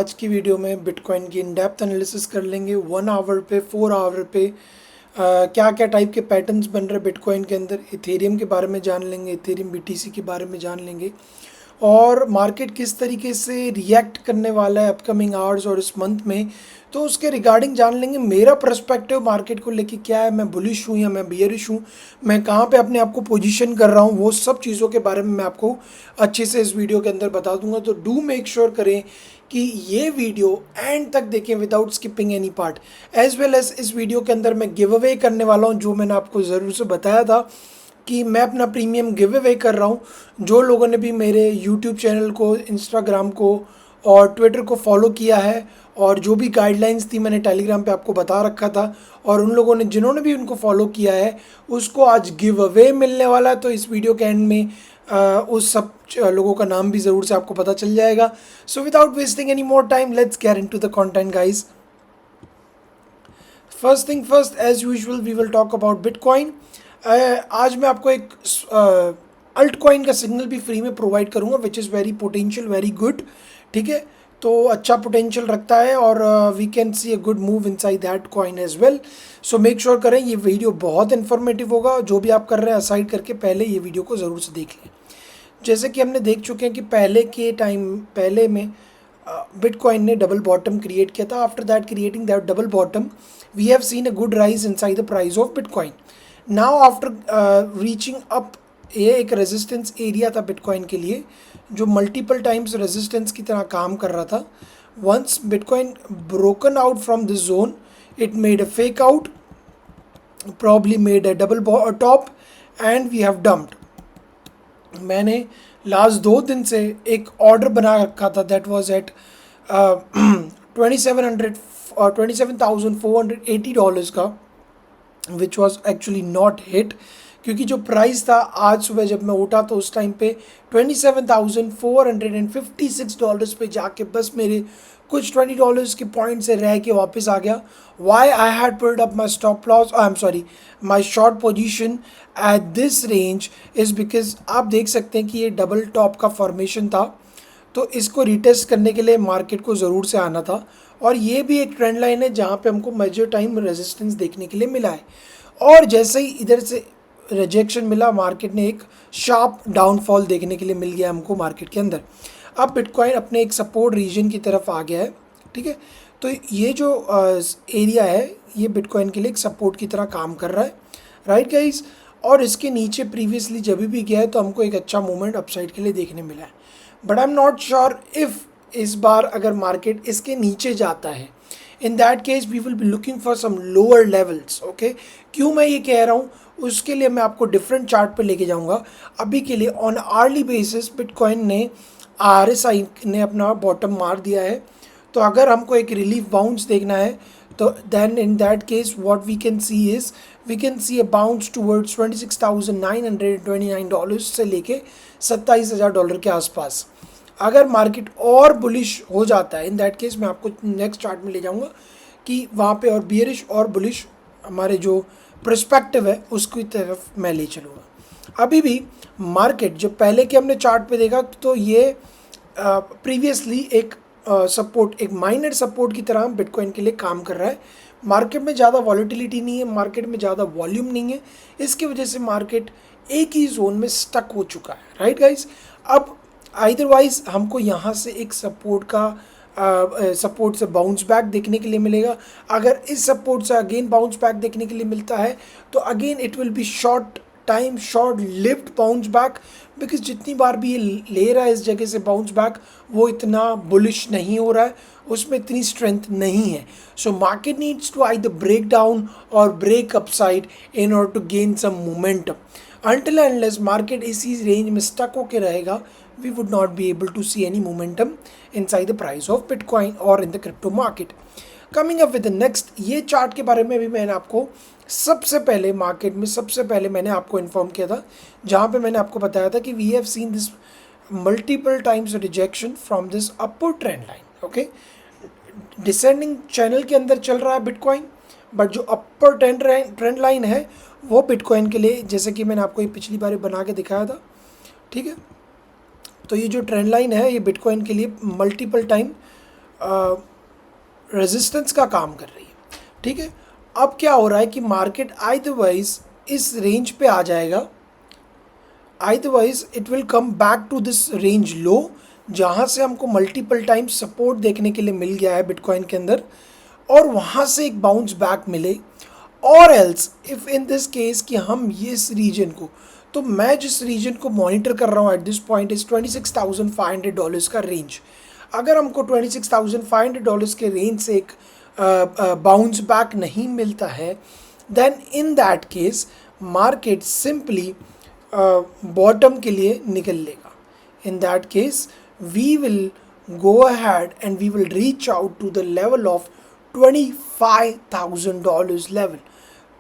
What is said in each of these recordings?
आज की वीडियो में बिटकॉइन की इन डेप्थ एनालिसिस कर लेंगे 1 आवर पे 4 आवर पे क्या क्या टाइप के पैटर्न्स बन रहे बिटकॉइन के अंदर। इथेरियम के बारे में जान लेंगे, इथेरियम बीटीसी के बारे में जान लेंगे और मार्केट किस तरीके से रिएक्ट करने वाला है अपकमिंग आवर्स और इस मंथ में, तो उसके रिगार्डिंग जान लेंगे। मेरा पर्सपेक्टिव मार्केट को लेके क्या है, मैं बुलिश हूँ या मैं बियरिश हूँ, मैं कहाँ पे अपने आप को पोजीशन कर रहा हूँ, वो सब चीज़ों के बारे में मैं आपको अच्छे से इस वीडियो के अंदर बता दूंगा। तो डू मेक श्योर करें कि ये वीडियो एंड तक देखें without skipping any part. As well as इस वीडियो के अंदर मैं गिव अवे करने वाला हूँ, जो मैंने आपको ज़रूर से बताया था कि मैं अपना प्रीमियम गिव अवे कर रहा हूँ। जो लोगों ने भी मेरे यूट्यूब चैनल को, इंस्टाग्राम को और ट्विटर को फॉलो किया है और जो भी गाइडलाइंस थी मैंने टेलीग्राम पे आपको बता रखा था, और उन लोगों ने जिन्होंने भी उनको फॉलो किया है उसको आज गिव अवे मिलने वाला है। तो इस वीडियो के एंड में उस सब लोगों का नाम भी ज़रूर से आपको पता चल जाएगा। So without wasting any more time, let's get into the content guys. First thing first, as usual we will talk about Bitcoin. आज मैं आपको एक अल्ट कॉइन का सिग्नल भी फ्री में प्रोवाइड करूंगा which is very potential, very good. ठीक है, तो अच्छा पोटेंशियल रखता है और we can see a good move inside that coin as well. So make sure करें ये वीडियो बहुत इन्फॉर्मेटिव होगा। जो भी आप कर रहे हैं असाइड करके पहले ये वीडियो को ज़रूर से देख लें। जैसे कि हमने देख चुके हैं कि पहले में बिटकॉइन ने डबल बॉटम क्रिएट किया था। After that creating that double bottom we have seen a good rise inside the price of Bitcoin. Now after reaching up, ये एक रेजिस्टेंस एरिया था बिटकॉइन के लिए जो मल्टीपल टाइम्स रेजिस्टेंस की तरह काम कर रहा था। Once Bitcoin broken out from this zone, it made a fake out, probably made a double top and we have dumped। मैंने लास्ट 2 दिन से एक ऑर्डर बना रखा था दैट वाज एट 2700 और $27,480 का, which was actually not hit, क्योंकि जो प्राइस था आज सुबह जब मैं उठा तो उस टाइम पे $27,456 पे जाके बस मेरे कुछ $20 के पॉइंट से रह के वापस आ गया। Why I had pulled up my stop loss, I am sorry, my short position at this range is because आप देख सकते हैं कि ये डबल टॉप का फॉर्मेशन था, तो इसको रिटेस्ट करने के लिए मार्केट को ज़रूर से आना था। और ये भी एक ट्रेंड लाइन है जहाँ पे हमको मेजर टाइम रेजिस्टेंस देखने के लिए मिला है। और जैसे ही इधर से रिजेक्शन मिला, मार्केट ने एक शार्प डाउनफॉल देखने के लिए मिल गया हमको मार्केट के अंदर। अब बिटकॉइन अपने एक सपोर्ट रीजन की तरफ आ गया है। ठीक है, तो ये जो एरिया है ये बिटकॉइन के लिए एक सपोर्ट की तरह काम कर रहा है, राइट गाइज। और इसके नीचे प्रीवियसली जब भी गया है तो हमको एक अच्छा मूवमेंट अपसाइड के लिए देखने मिला है। But I am not sure if इस बार अगर मार्केट इसके नीचे जाता है, in that case we will be looking for some lower levels. Okay, क्यों मैं ये कह रहा हूँ उसके लिए मैं आपको डिफरेंट चार्ट पे लेके जाऊँगा। अभी के लिए ऑन आर्ली बेसिस बिटकॉइन ने RSI ने अपना बॉटम मार दिया है, तो अगर हमको एक रिलीफ बाउंस देखना है तो then in that case what we can see is we can see a bounce towards $26,929 से लेके $27,000 के आसपास। अगर मार्केट और बुलिश हो जाता है इन दैट केस मैं आपको नेक्स्ट चार्ट में ले जाऊंगा कि वहाँ पे और बियरिश और बुलिश हमारे जो पर्सपेक्टिव है उसकी तरफ मैं ले चलूँगा। अभी भी मार्केट जो पहले के हमने चार्ट पे देखा तो ये प्रीवियसली एक सपोर्ट, एक माइनर सपोर्ट की तरह बिटकॉइन के लिए काम कर रहा है। मार्केट में ज़्यादा वॉलीटिलिटी नहीं है, मार्केट में ज़्यादा वॉल्यूम नहीं है, इसकी वजह से मार्केट एक ही जोन में स्टक हो चुका है, राइट गाइज। अब अदरवाइज हमको यहाँ से एक सपोर्ट का सपोर्ट से बाउंस बैक देखने के लिए मिलेगा। अगर इस सपोर्ट से अगेन बाउंस बैक देखने के लिए मिलता है तो again it will be short time, short lived bounce back, because जितनी बार भी ये ले रहा है इस जगह से बाउंस बैक वो इतना बुलिश नहीं हो रहा है, उसमें इतनी स्ट्रेंथ नहीं है। So market needs to either break down और break upside in order to gain some momentum. Until and unless market इसी रेंज में स्टक होके रहेगा, we would not be able to see any momentum inside the price of Bitcoin or in the crypto market. Coming up with the next, ये chart के बारे में भी मैंने आपको सबसे पहले मार्केट में सबसे पहले मैंने आपको इन्फॉर्म किया था, जहाँ पे मैंने आपको बताया था कि we have seen this multiple times rejection from this upward trend line. Okay, descending channel के अंदर चल रहा है बिटकॉइन, बट जो अपर ट्रेंड लाइन है वो बिटकॉइन के लिए, जैसे कि मैंने आपको ये पिछली बार बना के दिखाया था। ठीक है, तो ये जो ट्रेंड लाइन है ये बिटकॉइन के लिए मल्टीपल टाइम रेजिस्टेंस का काम कर रही है, ठीक है। अब क्या हो रहा है कि मार्केट अदरवाइज इस रेंज पे आ जाएगा, otherwise it will come back to this range low, जहाँ से हमको मल्टीपल टाइम सपोर्ट देखने के लिए मिल गया है बिटकॉइन के अंदर, और वहाँ से एक बाउंस बैक मिले। और else if in this case कि हम ये इस रीजन को, तो मैं जिस रीजन को मॉनिटर कर रहा हूँ एट दिस पॉइंट इज $26,500 का रेंज। अगर हमको $26,500 के रेंज से एक बाउंस बैक नहीं मिलता है, then in that case market simply bottom के लिए निकल लेगा। In that case we will go ahead and we will reach out to the level of $25,000 level.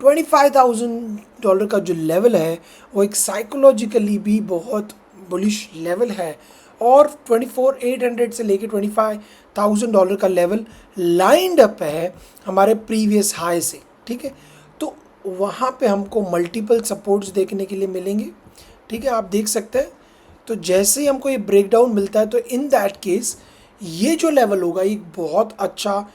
$25,000 का जो लेवल है वो एक साइकोलॉजिकली भी बहुत बुलिश लेवल है, और 24,800 से लेके $25,000 का लेवल लाइंड अप है हमारे प्रीवियस हाई से, ठीक है। तो वहाँ पे हमको मल्टीपल सपोर्ट्स देखने के लिए मिलेंगे, ठीक है, आप देख सकते हैं। तो जैसे ही हमको ये ब्रेकडाउन मिलता है तो इन दैट केस ये जो लेवल होगा ये बहुत अच्छा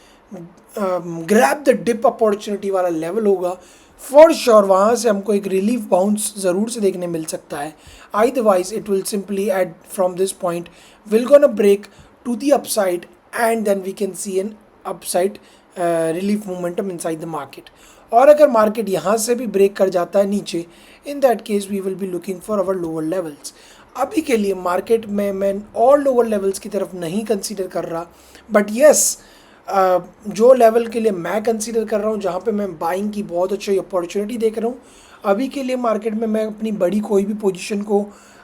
ग्रैब द डिप अपॉर्चुनिटी वाला लेवल होगा फॉर श्योर। वहाँ से हमको एक रिलीफ बाउंस ज़रूर से देखने मिल सकता है, otherwise it will simply at from this point will gonna break to the upside and then we can see an upside relief momentum inside the market. और अगर मार्केट यहाँ से भी ब्रेक कर जाता है नीचे, in that case we will be looking for our lower levels. अभी के लिए मार्केट में मैं और लोअर लेवल्स की तरफ नहीं कंसीडर कर रहा, बट येस जो लेवल के लिए मैं कंसीडर कर रहा हूँ, जहाँ पे मैं बाइंग की बहुत अच्छी अपॉर्चुनिटी देख रहा हूँ, अभी के लिए मार्केट में मैं अपनी बड़ी कोई भी पोजीशन को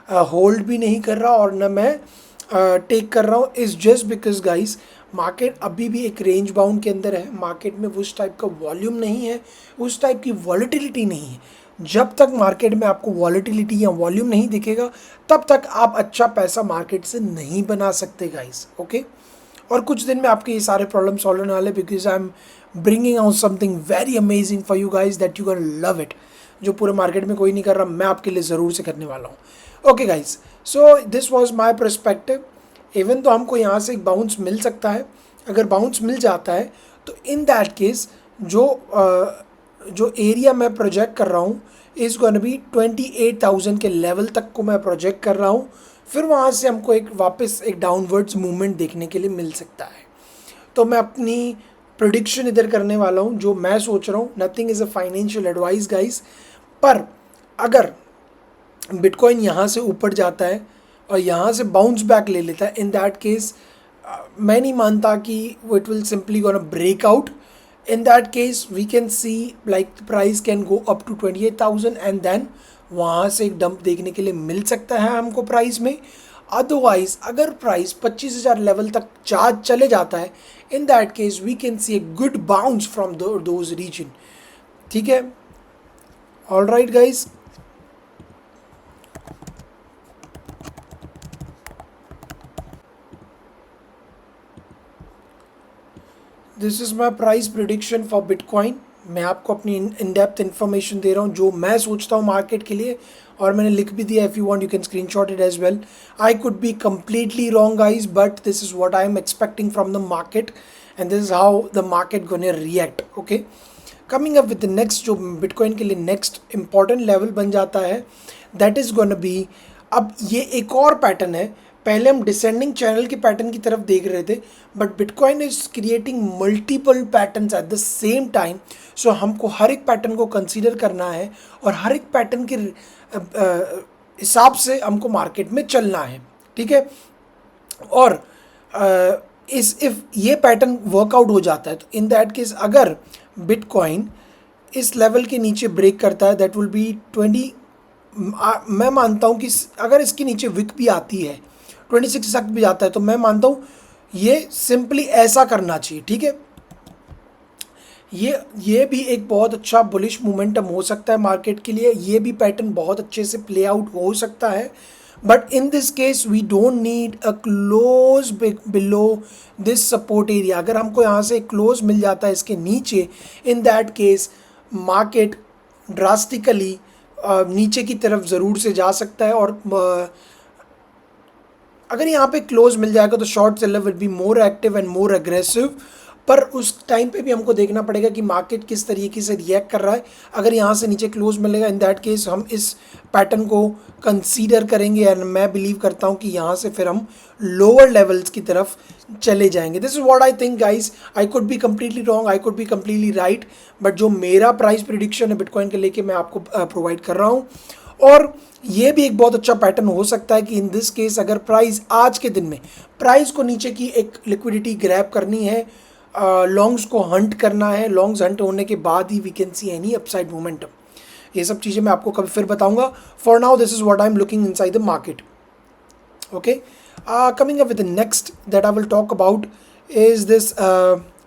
होल्ड भी नहीं कर रहा और न मैं टेक कर रहा हूँ। Is just because guys market अभी भी एक रेंज बाउंड के अंदर है, मार्केट में उस टाइप का वॉल्यूम नहीं है, उस टाइप की वॉलेटिलिटी नहीं है। जब तक मार्केट में आपको वॉलेटिलिटी या वॉल्यूम नहीं दिखेगा तब तक आप अच्छा पैसा मार्केट से नहीं बना सकते गाइस, ओके। और कुछ दिन में आपके ये सारे प्रॉब्लम सॉल्व होने वाले, because I am bringing out something very amazing for you guys that you can love it, जो पूरे मार्केट में कोई नहीं कर रहा, मैं आपके लिए ज़रूर से करने वाला हूँ, okay guys. So this was my perspective. Even तो हमको यहाँ से एक बाउंस मिल सकता है, अगर बाउंस मिल जाता है तो इन दैट केस जो एरिया मैं प्रोजेक्ट कर रहा हूँ इज़ गोना बी 28,000 के लेवल तक को मैं प्रोजेक्ट कर रहा हूँ। फिर वहाँ से हमको एक वापस एक डाउनवर्ड्स मूवमेंट देखने के लिए मिल सकता है। तो मैं अपनी प्रेडिक्शन इधर करने वाला हूँ, जो मैं सोच रहा हूँ। Nothing is a financial advice guys, पर अगर बिटकॉइन यहाँ से ऊपर जाता है और यहाँ से बाउंस बैक ले लेता है, इन दैट केस मैं नहीं मानता कि it will simply gonna break out. In that case we can see like the price can go up to 28,000 and then वहाँ से एक डंप देखने के लिए मिल सकता है हमको प्राइस में। अदरवाइज अगर प्राइस 25,000 लेवल तक चले जाता है, in that case we can see a good bounce from those region, ठीक है। All right guys, this is my price prediction for Bitcoin. मैं आपको अपनी इन डेप्थ इन्फॉर्मेशन दे रहा हूँ जो मैं सोचता हूँ मार्केट के लिए, और मैंने लिख भी दिया, if you want you can screenshot it as well. I could be completely wrong guys, but this is what I am expecting from the market and this is how the market gonna react, okay. Coming up with the next, जो Bitcoin के लिए next important level बन जाता है, that is gonna B, अब ये एक और पैटर्न है। पहले हम डिसेंडिंग चैनल के पैटर्न की तरफ देख रहे थे, but bitcoin is creating multiple patterns at the same time. So हमको हर एक पैटर्न को कंसीडर करना है और हर एक पैटर्न के हिसाब से हमको मार्केट में चलना है, ठीक है। और इफ़ ये पैटर्न वर्कआउट हो जाता है तो इन दैट केस अगर बिटकॉइन इस लेवल के नीचे ब्रेक करता है, दैट विल बी 20, मैं मानता हूँ कि अगर इसके नीचे विक भी आती है 26 तक भी जाता है, तो मैं मानता हूँ ये सिंपली ऐसा करना चाहिए, ठीक है। ये भी एक बहुत अच्छा बुलिश मोमेंटम हो सकता है मार्केट के लिए, ये भी पैटर्न बहुत अच्छे से प्ले आउट हो सकता है। But in this case we don't need a close below this support area. अगर हमको यहाँ से क्लोज मिल जाता है इसके नीचे, in that case market drastically नीचे की तरफ ज़रूर से जा सकता है। और अगर यहाँ पे क्लोज मिल जाएगा तो short seller will be more active and more aggressive, पर उस टाइम पे भी हमको देखना पड़ेगा कि मार्केट किस तरीके से रिएक्ट कर रहा है। अगर यहाँ से नीचे क्लोज मिलेगा, इन दैट केस हम इस पैटर्न को कंसीडर करेंगे एंड मैं बिलीव करता हूँ कि यहाँ से फिर हम लोअर लेवल्स की तरफ चले जाएंगे। This is what I think guys, I could be completely wrong, I could be completely right, but जो मेरा प्राइस प्रिडिक्शन है बिटकॉइन के लेके मैं आपको प्रोवाइड कर रहा हूँ। और ये भी एक बहुत अच्छा पैटर्न हो सकता है कि इन दिस केस अगर प्राइस आज के दिन में प्राइस को नीचे की एक लिक्विडिटी ग्रैब करनी है, लॉन्ग्स को हंट करना है, लॉन्ग्स हंट होने के बाद ही we can see any upside momentum. ये सब चीज़ें मैं आपको कभी फिर बताऊंगा। For now this is what I am looking inside the market. Okay, coming up with the next that I will talk about is this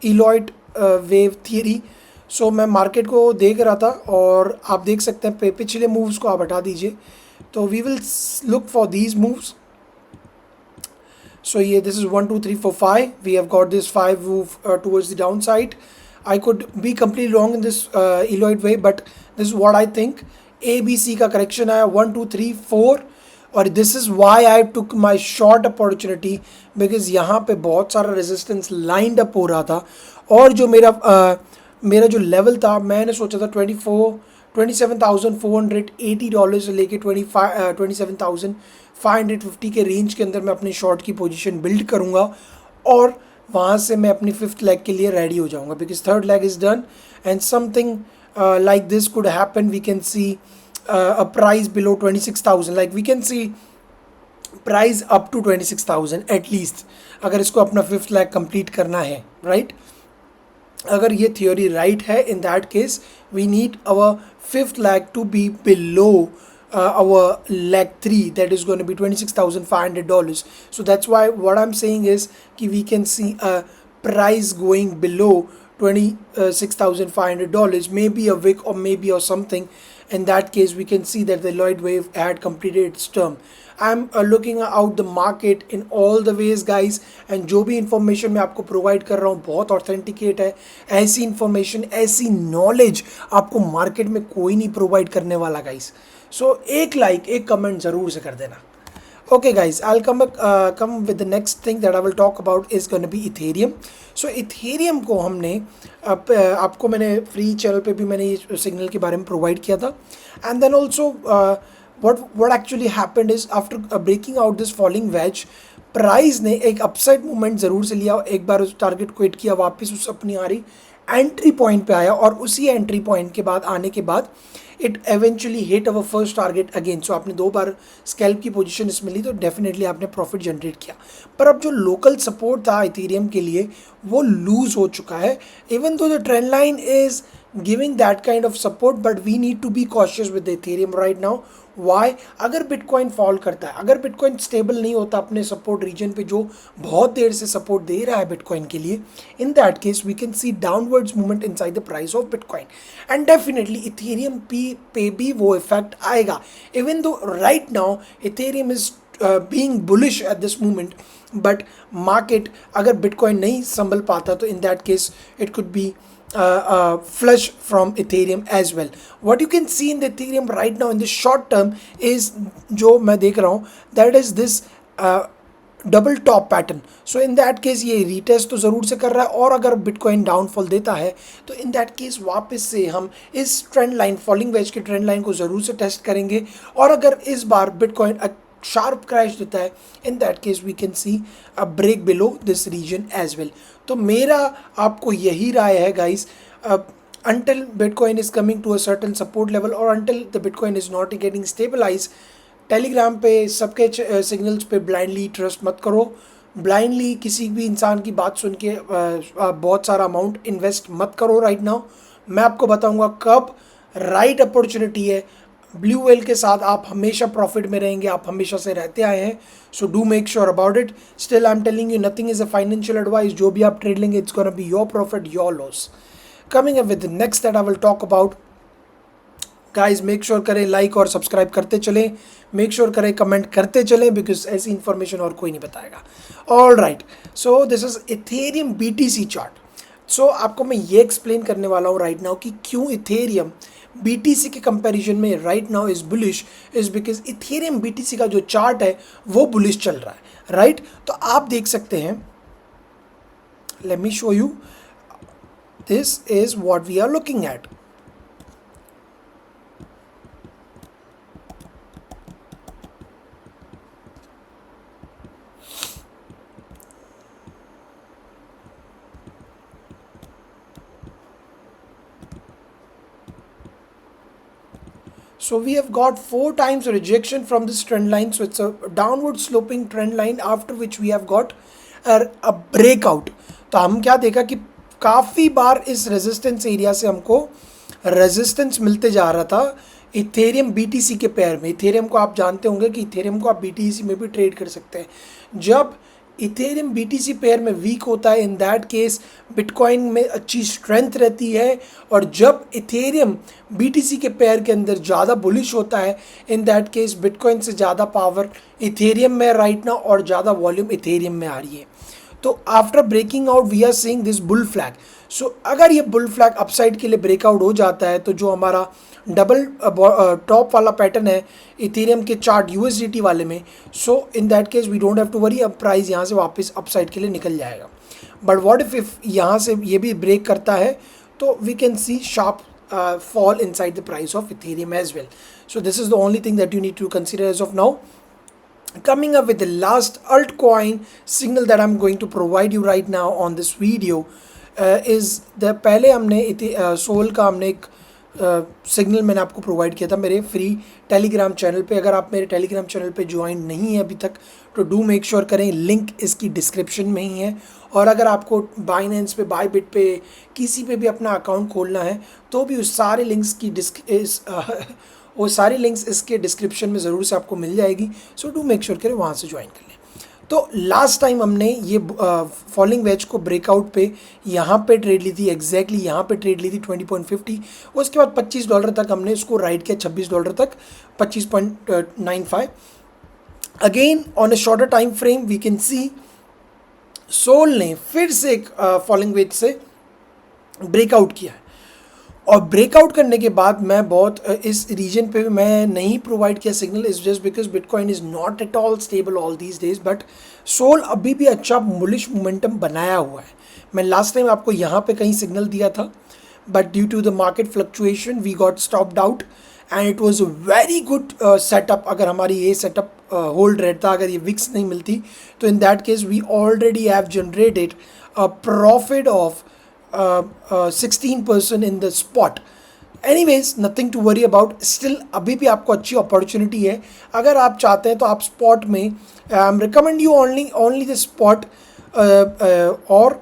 Elliott wave theory. So मैं market को देख रहा था और आप देख सकते हैं पिछले मूव्स को आप हटा दीजिए, तो we will look for these moves. So yeah, this is 1 2 3 4 5. We have got this 5 move towards the downside. I could be completely wrong in this Eloid way, but this is what I think. A B C का correction आया 1 2 3 4, और this is why I took my short opportunity because यहाँ पे बहुत सारा resistance lined up हो रहा था, और जो मेरा जो level था मैंने सोचा था $27,480 से लेके 27,550 के रेंज के अंदर मैं अपनी शॉर्ट की पोजीशन बिल्ड करूंगा, और वहाँ से मैं अपनी फिफ्थ लेग के लिए रेडी हो जाऊंगा because third leg is done and something like this could happen. We can see a price below 26,000, like we can see price up to 26,000 at least, अगर इसको अपना फिफ्थ लेग कंप्लीट करना है, right. अगर ये थियोरी राइट है, in that case we need our fifth leg to be below our leg 3, that is going to be $26,500. So that's why what I'm saying is कि we can see a price going below $26,500, maybe a wick or maybe or something. In that case we can see that the Lloyd wave had completed its term. I'm looking out the market in all the ways guys, and जो भी information मैं आपको provide कर रहा हूँ बहुत authenticate है। ऐसी information, ऐसी knowledge आपको market में कोई नहीं provide करने वाला guys। So एक like, एक comment ज़रूर से कर देना। Okay guys, I'll come with the next thing that I will talk about is going to be Ethereum. So Ethereum को हमने आपको मैंने फ्री चैनल पे भी मैंने ये सिग्नल के बारे में प्रोवाइड किया था, and then also what actually happened is after breaking out this falling wedge, price ने एक अपसाइड मूवमेंट ज़रूर से लिया, एक बार उस टारगेट को हिट किया, वापस उस अपनी आ रही एंट्री पॉइंट पे आया, और उसी एंट्री पॉइंट के बाद आने के बाद it eventually hit our first target again. So आपने 2 बार स्कैल्प की पोजीशन इसमें ली तो डेफिनेटली आपने प्रॉफिट जनरेट किया, पर अब जो लोकल सपोर्ट था इथेरियम के लिए वो लूज हो चुका है। Even though the trend line is giving that kind of support, but we need to be cautious with Ethereum right now. Why? अगर बिटकॉइन फॉल करता है, अगर बिटकॉइन स्टेबल नहीं होता अपने सपोर्ट रीजन पे जो बहुत देर से सपोर्ट दे रहा है बिटकॉइन के लिए, in that case we can see downwards movement inside the price of Bitcoin, and definitely Ethereum पे भी वो इफेक्ट आएगा। Even though right now Ethereum is being bullish at this moment, but market अगर Bitcoin नहीं संभल पाता तो in that case it could be flush from Ethereum as well. What you can see in the Ethereum right now in the short term is जो मैं देख रहा हूँ that is this double top pattern. So in that case ये retest तो ज़रूर से कर रहा है, और अगर बिटकॉइन डाउनफॉल देता है तो इन दैट केस वापस से हम इस ट्रेंड लाइन फॉलिंग वेज के ट्रेंड लाइन को ज़रूर से टेस्ट करेंगे, और अगर इस बार बिटकॉइन शार्प क्रैश देता है in that case we can see a break below this region as well. तो मेरा आपको यही राय है guys, until Bitcoin is coming to a certain support level or until the Bitcoin is not getting stabilized, Telegram पे सबके signals पे blindly trust मत करो, ब्लाइंडली किसी भी इंसान की बात सुन के बहुत सारा अमाउंट इन्वेस्ट मत करो राइट नाउ। मैं आपको बताऊंगा कब राइट अपॉर्चुनिटी है। ब्लू व्हेल के साथ आप हमेशा प्रॉफिट में रहेंगे, आप हमेशा से रहते आए हैं, so do make sure about it. Still I am telling you nothing is a financial advice, जो भी आप ट्रेड लेंगे it's gonna be your profit your loss. Coming up with the next that I will talk about, guys make sure करें like और subscribe करते चलें, make sure करें comment करते चलें, बिकॉज ऐसी इन्फॉर्मेशन और कोई नहीं बताएगा। All right, so this is Ethereum BTC chart. So आपको मैं ये एक्सप्लेन करने वाला हूँ राइट नाउ कि क्यों इथेरियम BTC के कंपैरिजन में right now is bullish is because Ethereum BTC का जो चार्ट है वो बुलिश चल रहा है, राइट। तो आप देख सकते हैं, let me show you, this is what we are looking at. So we have got 4 times rejection from this trend line. So it's a downward sloping trend line after which we have got a breakout. तो हम क्या देखा कि काफ़ी बार इस resistance area से हमको resistance मिलते जा रहा था इथेरियम BTC के पेयर में। इथेरियम को आप जानते होंगे कि इथेरियम को आप BTC में भी ट्रेड कर सकते हैं। जब इथेरियम BTC पेयर में वीक होता है, इन दैट केस बिटकॉइन में अच्छी स्ट्रेंथ रहती है, और जब इथेरियम BTC के पेयर के अंदर ज़्यादा बुलिश होता है, इन दैट केस बिटकॉइन से ज़्यादा पावर इथेरियम में राइट नाउ और ज़्यादा वॉल्यूम इथेरियम में आ रही है। तो after breaking out we are seeing this bull flag. So अगर ये बुल फ्लैग अपसाइड के लिए ब्रेकआउट हो जाता है तो जो हमारा डबल टॉप वाला पैटर्न है इथेरियम के चार्ट USDT वाले में, so in that case we don't have to worry, अब प्राइस यहाँ से वापस अपसाइड के लिए निकल जाएगा। बट व्हाट इफ यहाँ से ये भी ब्रेक करता है तो we can see sharp fall inside the price of Ethereum as well. So this is the only thing that you need to consider as of now. Coming up with the last altcoin signal that I'm going to provide you right now on this video is the पहले हमने soul का हमने एक signal मैंने आपको provide किया था मेरे फ्री टेलीग्राम चैनल पे। अगर आप मेरे टेलीग्राम चैनल पे ज्वाइन नहीं है अभी तक तो डू मेक श्योर करें, लिंक इसकी डिस्क्रिप्शन में ही है। और अगर आपको बाइनेंस पे, बायबिट पे, किसी पे भी अपना अकाउंट खोलना है तो भी उस सारे लिंक्स की वो सारी लिंक्स इसके डिस्क्रिप्शन में ज़रूर से आपको मिल जाएगी। सो डू मेक श्योर करें वहाँ से ज्वाइन कर लें। तो लास्ट टाइम हमने ये फॉलिंग वेज को ब्रेकआउट पे यहाँ पे ट्रेड ली थी, एग्जैक्टली यहाँ पे ट्रेड ली थी 20.50। उसके बाद $25 तक हमने इसको राइड किया, $26 तक 25.95। Again on a shorter time frame we can see SOL ने फिर से एक फॉलिंग वेज से ब्रेकआउट किया है, और ब्रेकआउट करने के बाद मैं बहुत इस रीजन पे मैं नहीं प्रोवाइड किया signal, is just because Bitcoin is not at all stable all these days. But SOL अभी भी अच्छा बुलिश मोमेंटम बनाया हुआ है। मैं लास्ट टाइम आपको यहाँ पे कहीं सिग्नल दिया था, but due to the market fluctuation we got stopped out and it was a very good setup. अगर हमारी ये सेटअप होल्ड रहता, अगर ये विक्स नहीं मिलती, तो in that case we already have generated a profit of 16% in the spot. Anyways, nothing to worry about. Still अभी भी आपको अच्छी अपॉर्चुनिटी है। अगर आप चाहते हैं तो आप स्पॉट में recommend you only the spot और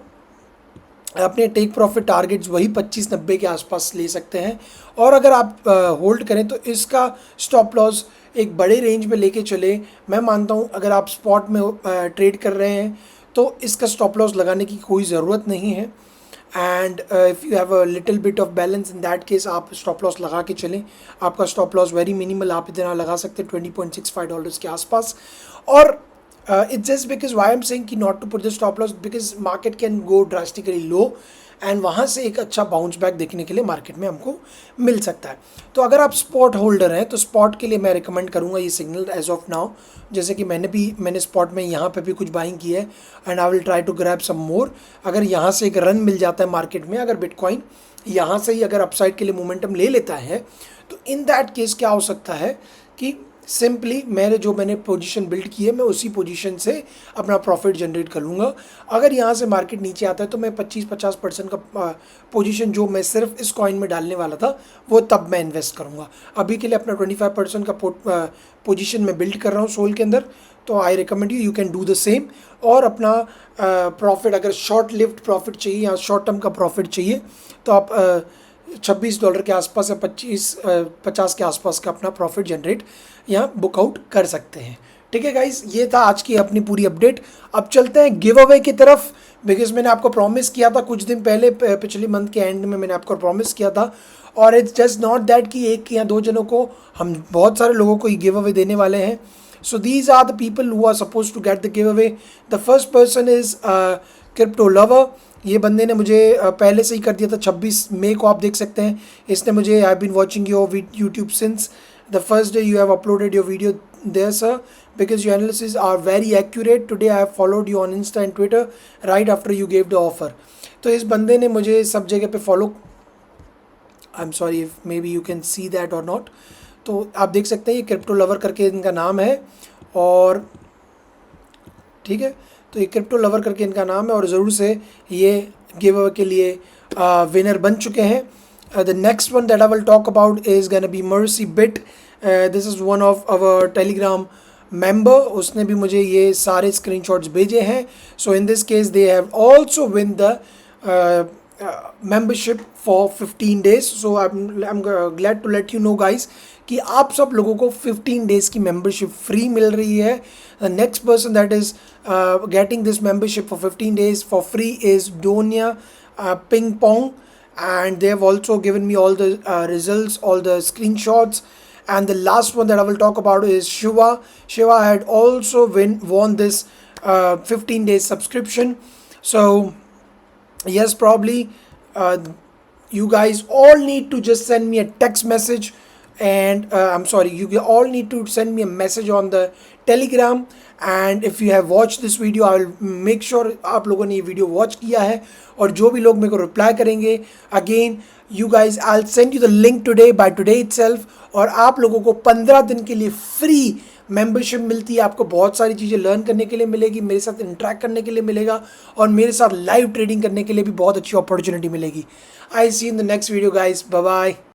अपने टेक प्रॉफिट टारगेट्स वही 25-90 के आसपास ले सकते हैं। और अगर आप होल्ड करें तो इसका स्टॉप लॉस एक बड़े रेंज में लेके चले। मैं मानता हूँ अगर आप स्पॉट में ट्रेड कर रहे हैं तो इसका स्टॉप लॉस लगाने की कोई ज़रूरत नहीं है। And if you have a little bit of balance in that case आप स्टॉप लॉस लगा के चलें। आपका स्टॉप लॉस वेरी मिनिमल, आप इतना लगा सकते हैं $20.65 के आसपास। और it's just because why am saying कि not to put the stop loss because market can go drastically low and वहाँ से एक अच्छा बाउंस बैक देखने के लिए मार्केट में हमको मिल सकता है। तो अगर आप स्पॉट होल्डर हैं तो स्पॉट के लिए मैं रिकमेंड करूँगा ये सिग्नल एज ऑफ नाउ। जैसे कि मैंने स्पॉट में यहाँ पे भी कुछ बाइंग की है and I will try to grab some more. अगर यहाँ से एक रन मिल जाता है मार्केट में, अगर बिटकॉइन यहाँ से ही अगर अपसाइड के लिए मोमेंटम ले लेता है तो इन दैट केस क्या हो सकता है कि सिंपली मैंने पोजीशन बिल्ड की है, मैं उसी पोजीशन से अपना प्रॉफिट जनरेट कर लूँगा। अगर यहाँ से मार्केट नीचे आता है तो मैं 25-50% का पोजीशन जो मैं सिर्फ इस कॉइन में डालने वाला था वो तब मैं इन्वेस्ट करूँगा। अभी के लिए अपना 25% का पोजीशन मैं बिल्ड कर रहा हूँ सोल के अंदर। तो I recommend you can do the same. और अपना प्रॉफिट अगर शॉर्ट लिव्ड प्रॉफिट चाहिए या शॉर्ट टर्म का प्रॉफिट चाहिए तो आप $26 के आसपास या 50 के आसपास का अपना प्रॉफिट जनरेट यहाँ बुकआउट कर सकते हैं। ठीक है गाइस, ये था आज की अपनी पूरी अपडेट। अब चलते हैं गिव अवे की तरफ, बिकॉज मैंने आपको प्रॉमिस किया था कुछ दिन पहले, पिछले मंथ के एंड में मैंने आपको प्रॉमिस किया था। और इट्स जस्ट नॉट दैट कि एक या दो जनों को, हम बहुत सारे लोगों को ये गिव अवे देने वाले हैं। So these are the people who are supposed to get the giveaway. The first person is Crypto Lover. ये बंदे ने मुझे पहले से ही कर दिया था 26 मई को, आप देख सकते हैं। इसने मुझे I been watching your YouTube since the first day you have uploaded your video there sir, because your analysis are very accurate. Today I have followed you on Insta and Twitter right after you gave the offer. तो इस बंदे ने मुझे सब जगह पे follow, I am sorry if may be you can see that और not. तो आप देख सकते हैं ये क्रिप्टो लवर करके इनका नाम है, और ठीक है, तो ये क्रिप्टो लवर करके इनका नाम है, और ज़रूर से ये गिव अवे के लिए विनर बन चुके हैं। The next one that I will talk about is gonna be Mercy Bit. This is one of our Telegram member, उसने भी मुझे ये सारे स्क्रीनशॉट्स भेजे हैं। So in this case they have also win the membership for 15 days. So I'm glad to let you know guys कि आप सब लोगों को 15 days की membership free मिल रही है। The next person that is getting this membership for 15 days for free is Donia Ping Pong, and they have also given me all the results, all the screenshots. And the last one that I will talk about is Shiva. Shiva had also won this 15 days subscription. So yes, probably you guys all need to just send me a text message, and I'm sorry, you all need to send me a message on the Telegram. And if you have watched this video, I will make sure आप लोगों ने ये video watch किया है, और जो भी लोग मेरे को रिप्लाई करेंगे, again you guys, I'll send you the link today by today itself, और आप लोगों को 15 दिन के लिए फ्री मेंबरशिप मिलती है। आपको बहुत सारी चीज़ें लर्न करने के लिए मिलेगी, मेरे साथ इंटरेक्ट करने के लिए मिलेगा, और मेरे साथ लाइव ट्रेडिंग करने के लिए भी बहुत अच्छी अपॉर्चुनिटी मिलेगी। I see in the next video guys, bye bye.